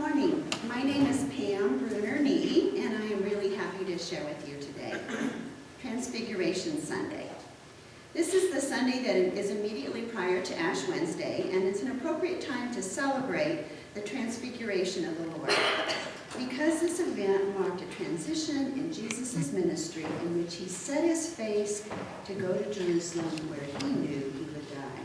morning. My name is Pam Brunner, and I am really happy to share with you today Transfiguration Sunday. This is the Sunday that is immediately prior to Ash Wednesday, and it's an appropriate time to celebrate the Transfiguration of the Lord, because this event marked a transition in Jesus' ministry in which he set his face to go to Jerusalem where he knew he would die.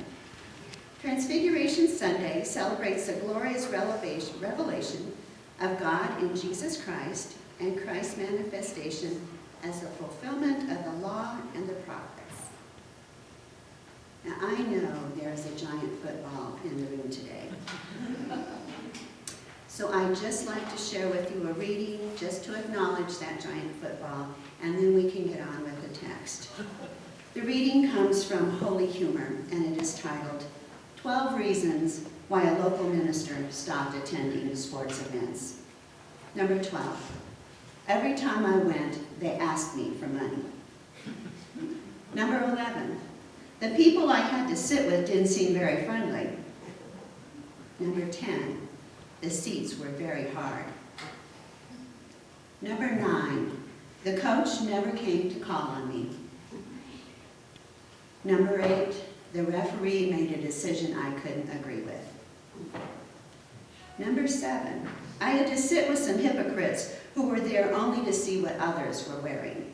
Transfiguration Sunday celebrates the glorious revelation of God in Jesus Christ and Christ's manifestation as the fulfillment of the law and the prophets. Now, I know there's a giant football in the room today. So I'd just like to share with you a reading just to acknowledge that giant football, and then we can get on with the text. The reading comes from Holy Humor, and it is titled, 12 Reasons Why a Local Minister Stopped Attending Sports Events. Number 12, every time I went, they asked me for money. Number 11, the people I had to sit with didn't seem very friendly. Number 10, the seats were very hard. Number 9, the coach never came to call on me. Number 8, the referee made a decision I couldn't agree with. Number 7, I had to sit with some hypocrites who were there only to see what others were wearing.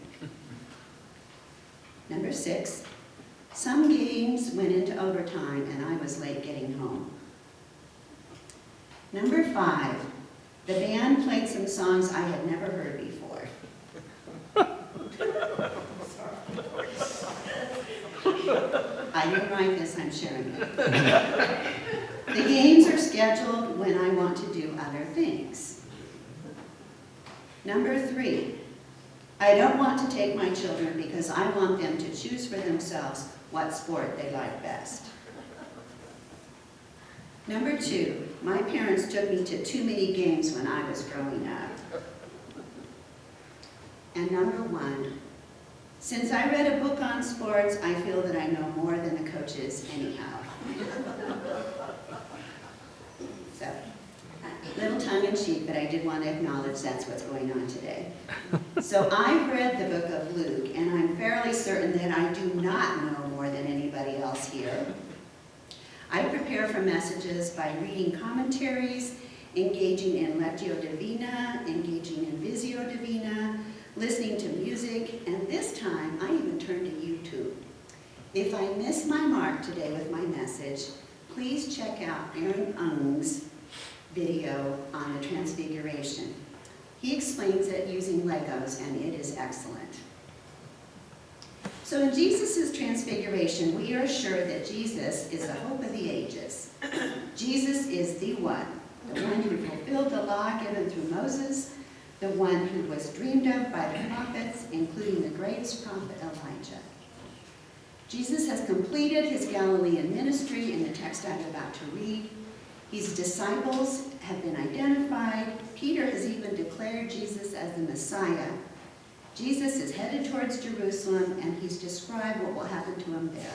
Number 6, some games went into overtime and I was late getting home. Number 5, the band played some songs I had never heard before. I didn't write this, I'm sharing it. The games are scheduled when I want to do other things. Number 3, I don't want to take my children because I want them to choose for themselves what sport they like best. Number 2, my parents took me to too many games when I was growing up. And number 1, since I read a book on sports, I feel that I know more than the coaches anyhow. So, little tongue-in-cheek, but I did want to acknowledge that's what's going on today. So I've read the book of Luke, and I'm fairly certain that I do not know more than anybody else here. I prepare for messages by reading commentaries, engaging in Lectio Divina, engaging in Visio Divina, listening to music, and this time I even turn to YouTube. If I miss my mark today with my message, please check out Aaron Ung's video on the Transfiguration. He explains it using Legos, and it is excellent. So in Jesus' Transfiguration, we are assured that Jesus is the hope of the ages. Jesus is the one who fulfilled the law given through Moses, the one who was dreamed of by the prophets, including the greatest prophet Elijah. Jesus has completed his Galilean ministry in the text I'm about to read. His disciples have been identified. Peter has even declared Jesus as the Messiah. Jesus is headed towards Jerusalem, and he's described what will happen to him there.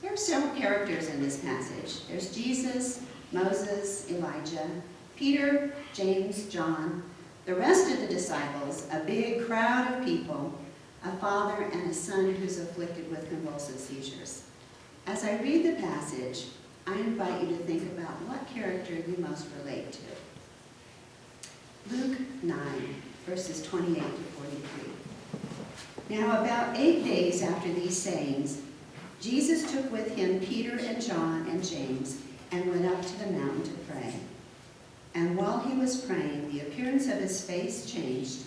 There are several characters in this passage. There's Jesus, Moses, Elijah, Peter, James, John, the rest of the disciples, a big crowd of people, a father and a son who's afflicted with convulsive seizures. As I read the passage, I invite you to think about what character you most relate to. Luke 9, verses 28 to 43. Now about 8 days after these sayings, Jesus took with him Peter and John and James and went up to the mountain to pray. And while he was praying, the appearance of his face changed,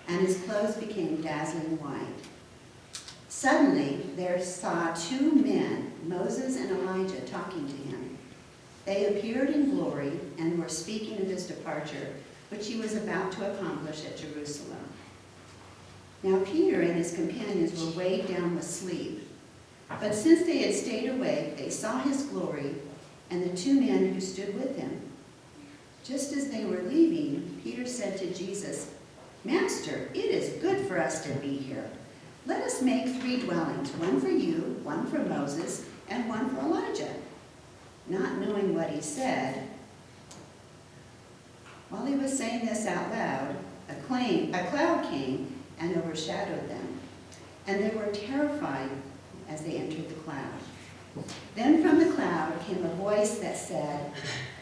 and his clothes became dazzling white. Suddenly, there saw 2 men, Moses and Elijah, talking to him. They appeared in glory and were speaking of his departure, which he was about to accomplish at Jerusalem. Now Peter and his companions were weighed down with sleep. But since they had stayed awake, they saw his glory and the 2 men who stood with him. Just as they were leaving, Peter said to Jesus, "Master, it is good for us to be here. Let us make 3 dwellings, one for you, one for Moses, and one for Elijah." Not knowing what he said, While he was saying this out loud, a cloud came and overshadowed them, and they were terrified as they entered the cloud. Then from the cloud came a voice that said,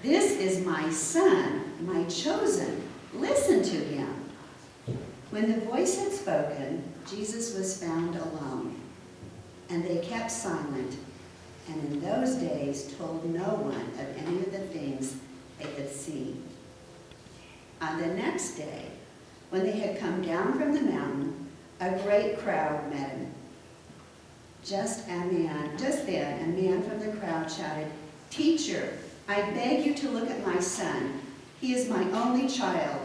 "This is my son, my chosen. Listen to him." When the voice had spoken, Jesus was found alone, and they kept silent, and in those days told no one of any of the things they had seen. On the next day, when they had come down from the mountain, a great crowd met him. Just then, a man from the crowd shouted, "Teacher, I beg you to look at my son. He is my only child.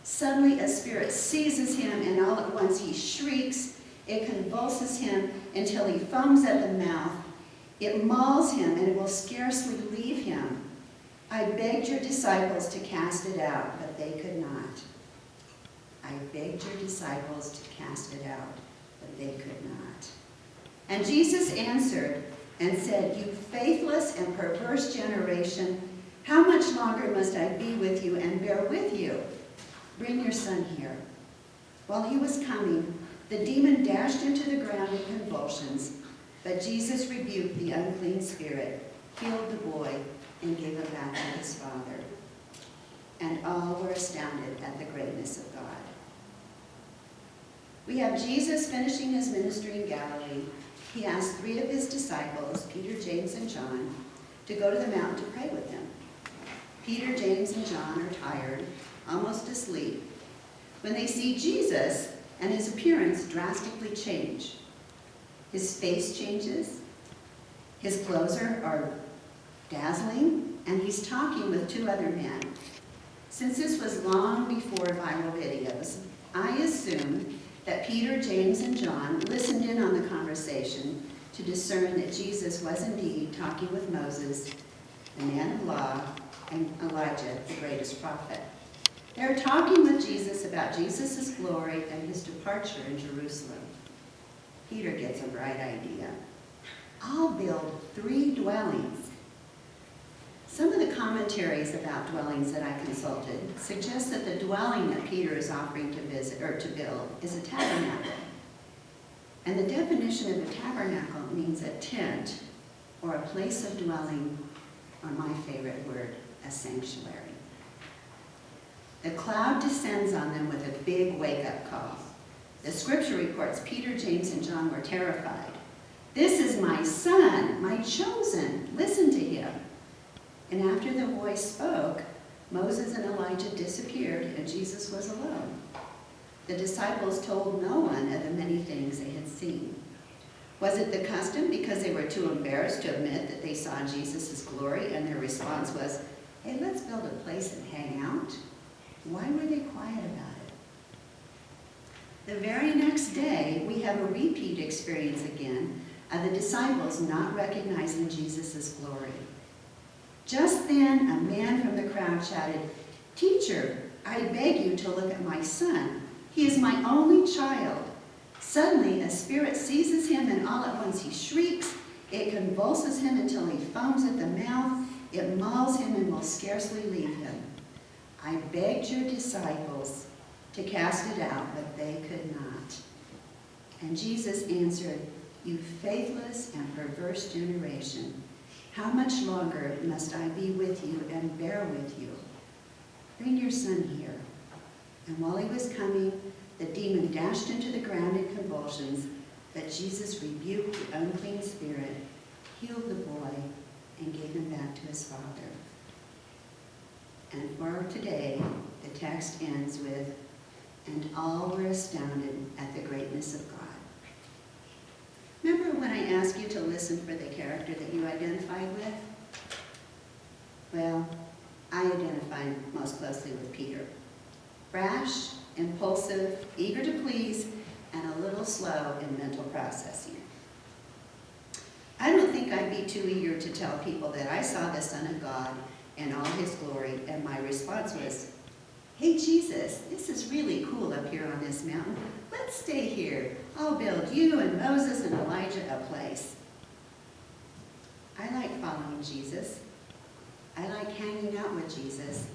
Suddenly a spirit seizes him, and all at once he shrieks. It convulses him until he foams at the mouth. It mauls him, and it will scarcely leave him. I begged your disciples to cast it out, but they could not." I begged your disciples to cast it out, but they could not. And Jesus answered and said, "You faithless and perverse generation, how much longer must I be with you and bear with you? Bring your son here." While he was coming, the demon dashed into the ground in convulsions, but Jesus rebuked the unclean spirit, healed the boy, and gave him back to his father. And all were astounded at the greatness of God. We have Jesus finishing his ministry in Galilee. He asked 3 of his disciples, Peter, James, and John, to go to the mountain to pray with him. Peter, James, and John are tired, almost asleep, when they see Jesus and his appearance drastically change. His face changes, his clothes are dazzling, and he's talking with 2 other men. Since this was long before viral videos, I assumed that Peter, James, and John listened in on the conversation to discern that Jesus was indeed talking with Moses, the man of law, and Elijah, the greatest prophet. They're talking with Jesus about Jesus' glory and his departure in Jerusalem. Peter gets a bright idea. "I'll build 3 dwellings." Some of the commentaries about dwellings that I consulted suggest that the dwelling that Peter is offering to build is a tabernacle. And the definition of a tabernacle means a tent or a place of dwelling, or my favorite word, a sanctuary. The cloud descends on them with a big wake-up call. The scripture reports Peter, James, and John were terrified. "This is my son, my chosen. Listen to him." And after the voice spoke, Moses and Elijah disappeared, and Jesus was alone. The disciples told no one of the many things they had seen. Was it the custom because they were too embarrassed to admit that they saw Jesus' glory, and their response was, "Hey, let's build a place and hang out"? Why were they quiet about it? The very next day, we have a repeat experience again of the disciples not recognizing Jesus' glory. Just then, a man from the crowd shouted, "Teacher, I beg you to look at my son. He is my only child." Suddenly, a spirit seizes him, and all at once he shrieks. It convulses him until he foams at the mouth. It mauls him and will scarcely leave him. I begged your disciples to cast it out, but they could not. And Jesus answered, "You faithless and perverse generation, how much longer must I be with you and bear with you? Bring your son here." And while he was coming, the demon dashed into the ground in convulsions, but Jesus rebuked the unclean spirit, healed the boy, and gave him back to his father. And for today, the text ends with, "And all were astounded at the greatness of God." Remember when I asked you to listen for the character that you identified with? Well, I identified most closely with Peter. Brash, impulsive, eager to please, and a little slow in mental processing. I don't think I'd be too eager to tell people that I saw the Son of God in all his glory, and my response was, "Hey Jesus, this is really cool up here on this mountain. Let's stay here. I'll build you and Moses and Elijah a place." I like following Jesus. I like hanging out with Jesus.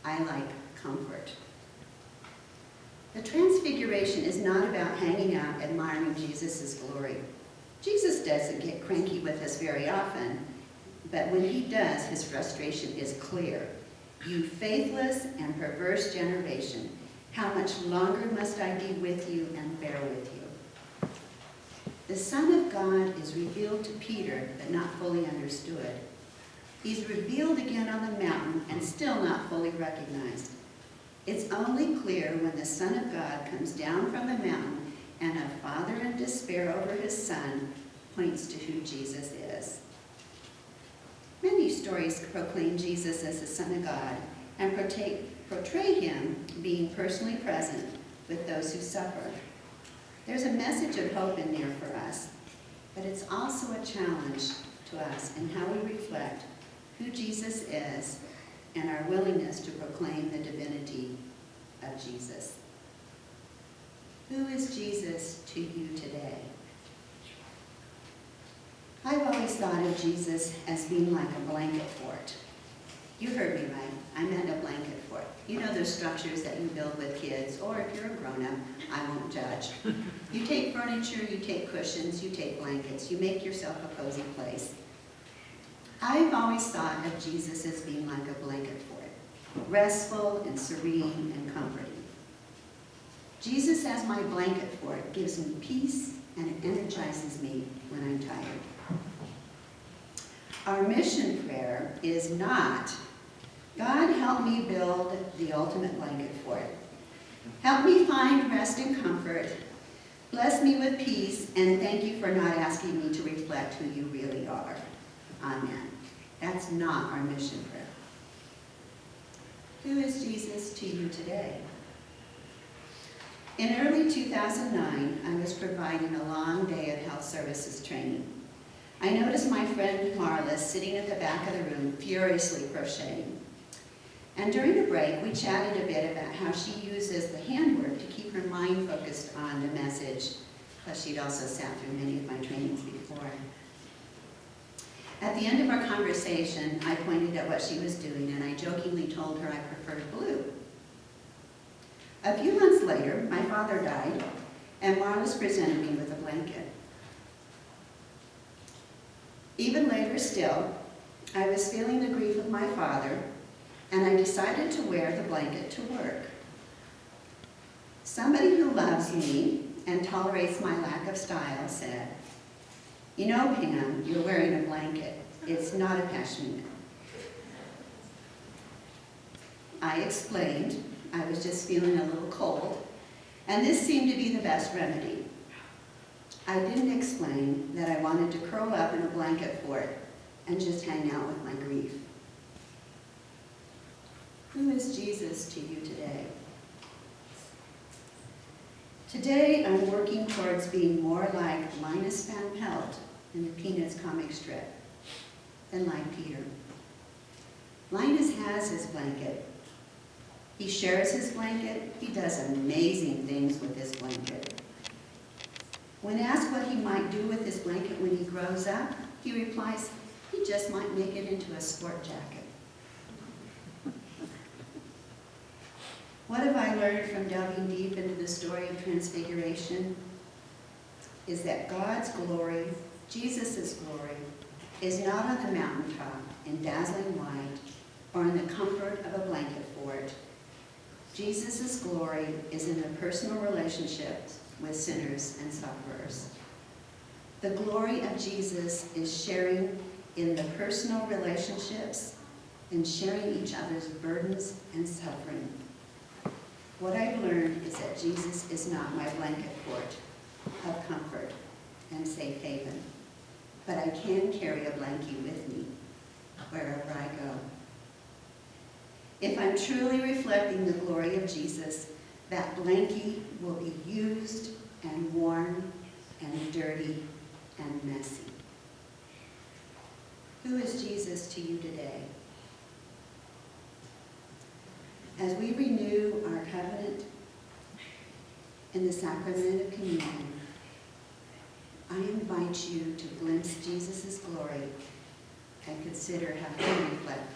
I like comfort. The Transfiguration is not about hanging out admiring Jesus' glory. Jesus doesn't get cranky with us very often, but when he does, his frustration is clear. You faithless and perverse generation, how much longer must I be with you and bear with you? The Son of God is revealed to Peter, but not fully understood. He's revealed again on the mountain and still not fully recognized. It's only clear when the Son of God comes down from the mountain and a father in despair over his son points to who Jesus is. Many stories proclaim Jesus as the Son of God and portray him being personally present with those who suffer. There's a message of hope in there for us, but it's also a challenge to us in how we reflect who Jesus is and our willingness to proclaim the divinity of Jesus. Who is Jesus to you today? I've always thought of Jesus as being like a blanket fort. You heard me right. I meant a blanket fort. You know those structures that you build with kids, or if you're a grown-up, I won't judge. You take furniture, you take cushions, you take blankets, you make yourself a cozy place. I've always thought of Jesus as being like a blanket fort, restful and serene and comforting. Jesus as my blanket fort gives me peace and it energizes me when I'm tired. Our mission prayer is not, God help me build the ultimate blanket fort. Help me find rest and comfort. Bless me with peace, and thank you for not asking me to reflect who you really are. Amen. That's not our mission prayer. Who is Jesus to you today? In early 2009, I was providing a long day of health services training. I noticed my friend Marla sitting at the back of the room, furiously crocheting. And during a break, we chatted a bit about how she uses the handwork to keep her mind focused on the message, plus she'd also sat through many of my trainings before. At the end of our conversation, I pointed at what she was doing, and I jokingly told her I preferred blue. A few months later, my father died, and Marla's presented me with a blanket. Even later still, I was feeling the grief of my father, and I decided to wear the blanket to work. Somebody who loves me and tolerates my lack of style said, "You know, Pam, you're wearing a blanket. It's not a pashmina." I explained I was just feeling a little cold, and this seemed to be the best remedy. I didn't explain that I wanted to curl up in a blanket fort and just hang out with my grief. Who is Jesus to you today? Today, I'm working towards being more like Linus Van Pelt in the Peanuts comic strip than like Peter. Linus has his blanket. He shares his blanket. He does amazing things with his blanket. When asked what he might do with his blanket when he grows up, he replies, he just might make it into a sport jacket. What have I learned from delving deep into the story of Transfiguration? Is that God's glory, Jesus' glory, is not on the mountaintop in dazzling light or in the comfort of a blanket fort. Jesus' glory is in the personal relationships with sinners and sufferers. The glory of Jesus is sharing in the personal relationships and sharing each other's burdens and suffering. What I've learned is that Jesus is not my blanket fort of comfort and safe haven, but I can carry a blankie with me wherever I go. If I'm truly reflecting the glory of Jesus, that blankie will be used and worn and dirty and messy. Who is Jesus to you today? As we renew our covenant in the sacrament of communion, I invite you to glimpse Jesus' glory and consider how he reflects